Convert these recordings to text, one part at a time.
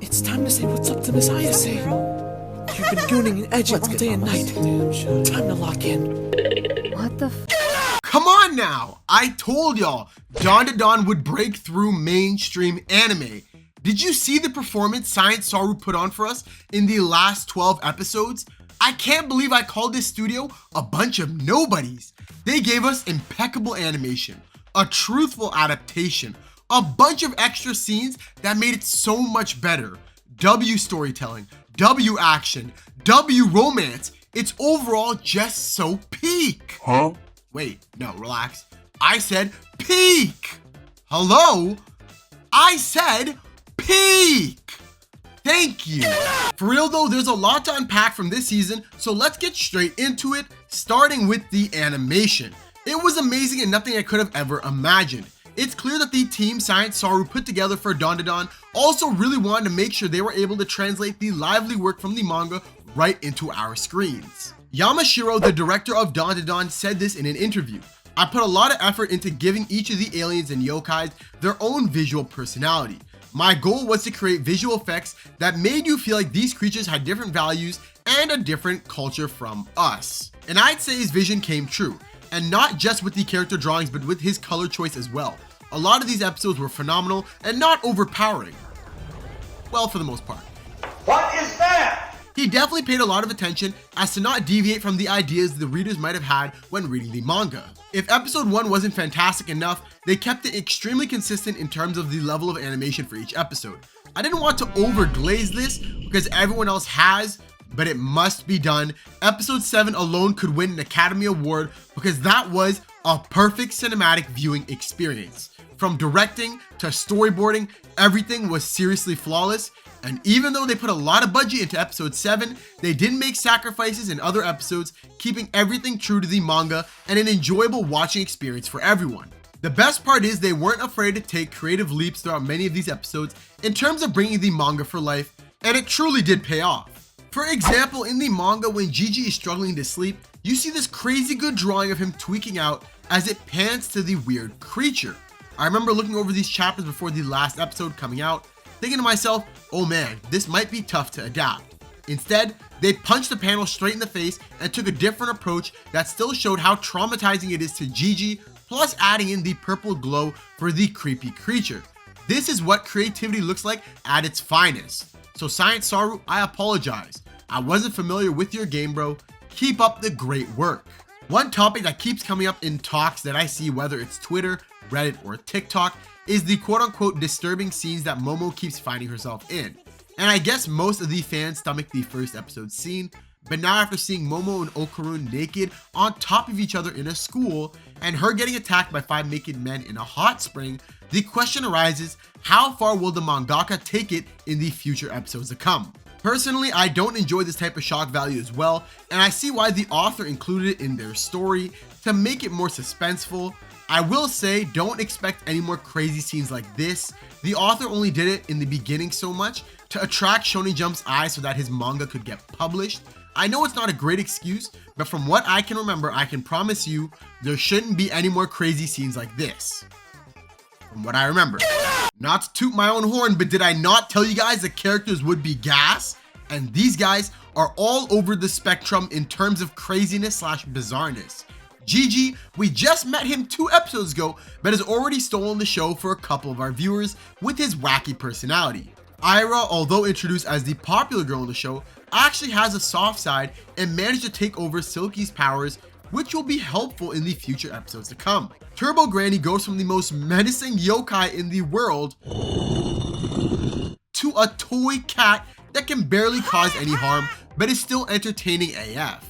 It's time to say what's up to Miss Ayase. You've been gooning and edging all day and night. Time to lock in. What the Come on now! I told y'all, Dandadan would break through mainstream anime. Did you see the performance Science Saru put on for us in the last 12 episodes? I can't believe I called this studio a bunch of nobodies. They gave us impeccable animation, a truthful adaptation, a bunch of extra scenes that made it so much better. W storytelling, W action, W romance. It's overall just so peak. Huh? Wait, no, relax. I said peak. Hello? I said peak. Thank you. For real though, there's a lot to unpack from this season, so let's get straight into it, starting with the animation. It was amazing and nothing I could have ever imagined. It's clear that the team Science Saru put together for Dandadan also really wanted to make sure they were able to translate the lively work from the manga right into our screens. Yamashiro, the director of Dandadan, said this in an interview. I put a lot of effort into giving each of the aliens and yokais their own visual personality. My goal was to create visual effects that made you feel like these creatures had different values and a different culture from us. And I'd say his vision came true. And not just with the character drawings, but with his color choice as well. A lot of these episodes were phenomenal and not overpowering. Well, for the most part. What is that? He definitely paid a lot of attention as to not deviate from the ideas the readers might have had when reading the manga. If episode 1 wasn't fantastic enough, they kept it extremely consistent in terms of the level of animation for each episode. I didn't want to overglaze this because everyone else has, but it must be done. Episode 7 alone could win an Academy Award because that was a perfect cinematic viewing experience. From directing to storyboarding, everything was seriously flawless. And even though they put a lot of budget into episode 7, they didn't make sacrifices in other episodes, keeping everything true to the manga and an enjoyable watching experience for everyone. The best part is they weren't afraid to take creative leaps throughout many of these episodes in terms of bringing the manga for life, and it truly did pay off. For example, in the manga, when Gigi is struggling to sleep, you see this crazy good drawing of him tweaking out as it pans to the weird creature. I remember looking over these chapters before the last episode coming out, thinking to myself, oh man, this might be tough to adapt. Instead, they punched the panel straight in the face and took a different approach that still showed how traumatizing it is to Gigi, plus adding in the purple glow for the creepy creature. This is what creativity looks like at its finest. So Science Saru, I apologize. I wasn't familiar with your game, bro. Keep up the great work. One topic that keeps coming up in talks that I see, whether it's Twitter, Reddit, or TikTok, is the quote-unquote disturbing scenes that Momo keeps finding herself in. And I guess most of the fans stomach the first episode scene, but now after seeing Momo and Okarun naked on top of each other in a school, and her getting attacked by 5 naked men in a hot spring, the question arises, how far will the mangaka take it in the future episodes to come? Personally, I don't enjoy this type of shock value as well, and I see why the author included it in their story to make it more suspenseful. I will say, don't expect any more crazy scenes like this. The author only did it in the beginning so much to attract Shonen Jump's eye so that his manga could get published. I know it's not a great excuse, but from what I can remember, I can promise you there shouldn't be any more crazy scenes like this. From what I remember. Not to toot my own horn, but did I not tell you guys the characters would be gas? And these guys are all over the spectrum in terms of craziness / bizarreness. Gigi, we just met him 2 episodes ago, but has already stolen the show for a couple of our viewers with his wacky personality. Ira, although introduced as the popular girl in the show, actually has a soft side and managed to take over Silky's powers, which will be helpful in the future episodes to come. Turbo Granny goes from the most menacing yokai in the world to a toy cat that can barely cause any harm, but is still entertaining AF.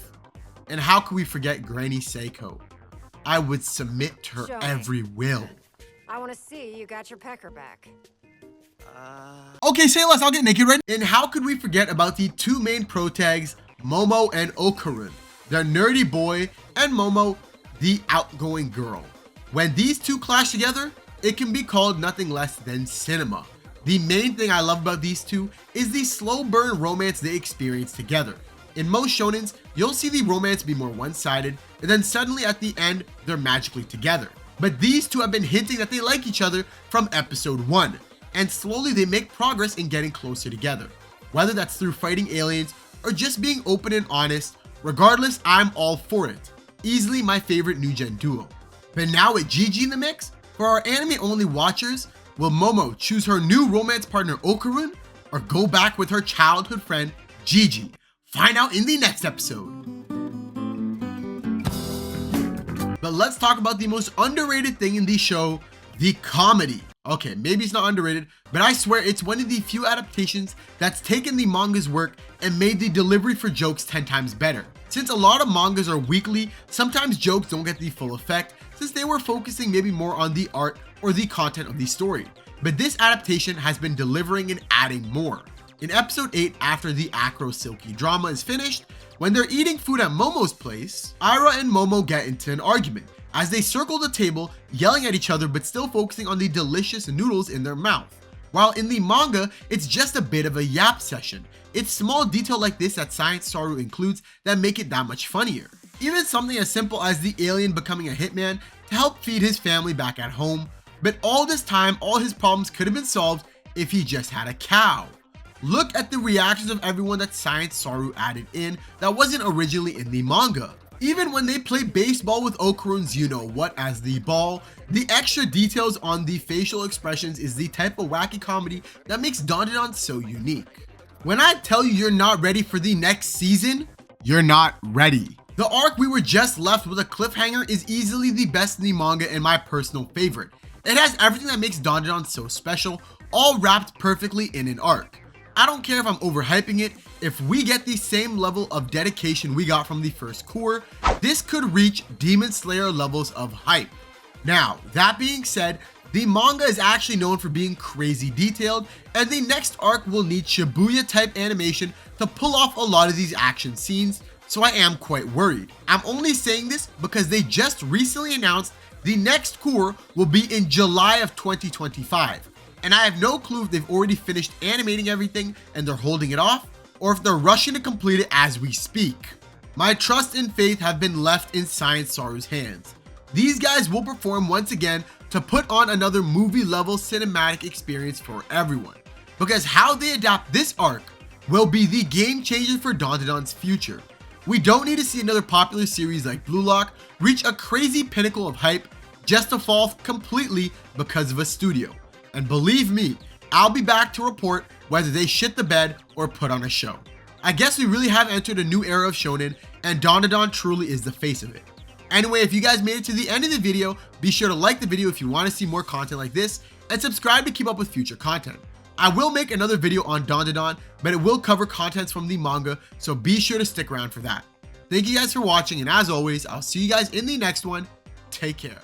And how could we forget Granny Seiko? I would submit to her every will. I want to see you got your pecker back. Okay, say less, I'll get naked right now. And how could we forget about the 2 main protags, Momo and Okarun, the nerdy boy, and Momo, the outgoing girl. When these 2 clash together, it can be called nothing less than cinema. The main thing I love about these 2 is the slow burn romance they experience together. In most shonens, you'll see the romance be more one-sided, and then suddenly at the end, they're magically together. But these 2 have been hinting that they like each other from episode 1. and slowly they make progress in getting closer together. Whether that's through fighting aliens or just being open and honest, regardless, I'm all for it. Easily my favorite new gen duo. But now with Gigi in the mix, for our anime only watchers, will Momo choose her new romance partner Okarun or go back with her childhood friend Gigi? Find out in the next episode. But let's talk about the most underrated thing in the show, the comedy. Okay, maybe it's not underrated, but I swear it's one of the few adaptations that's taken the manga's work and made the delivery for jokes 10 times better. Since a lot of mangas are weekly, sometimes jokes don't get the full effect since they were focusing maybe more on the art or the content of the story. But this adaptation has been delivering and adding more. In episode 8, after the Acro Silky drama is finished, when they're eating food at Momo's place, Ira and Momo get into an argument as they circle the table, yelling at each other but still focusing on the delicious noodles in their mouth. While in the manga, it's just a bit of a yap session. It's small detail like this that Science Saru includes that make it that much funnier. Even something as simple as the alien becoming a hitman to help feed his family back at home. But all this time, all his problems could have been solved if he just had a cow. Look at the reactions of everyone that Science Saru added in that wasn't originally in the manga. Even when they play baseball with Okarun's you-know-what as the ball, the extra details on the facial expressions is the type of wacky comedy that makes Dandadan so unique. When I tell you you're not ready for the next season, you're not ready. The arc we were just left with a cliffhanger is easily the best in the manga and my personal favorite. It has everything that makes Dandadan so special, all wrapped perfectly in an arc. I don't care if I'm overhyping it, if we get the same level of dedication we got from the first core, this could reach Demon Slayer levels of hype. Now, that being said, the manga is actually known for being crazy detailed, and the next arc will need Shibuya type animation to pull off a lot of these action scenes, so I am quite worried. I'm only saying this because they just recently announced the next core will be in July of 2025. And I have no clue if they've already finished animating everything and they're holding it off, or if they're rushing to complete it as we speak. My trust and faith have been left in Science Saru's hands. These guys will perform once again to put on another movie level cinematic experience for everyone. Because how they adapt this arc will be the game changer for Dandadan's future. We don't need to see another popular series like Blue Lock reach a crazy pinnacle of hype just to fall completely because of a studio. And believe me, I'll be back to report whether they shit the bed or put on a show. I guess we really have entered a new era of Shonen, and Dandadan truly is the face of it. Anyway, if you guys made it to the end of the video, be sure to like the video if you want to see more content like this, and subscribe to keep up with future content. I will make another video on Dandadan, but it will cover contents from the manga, so be sure to stick around for that. Thank you guys for watching, and as always, I'll see you guys in the next one. Take care.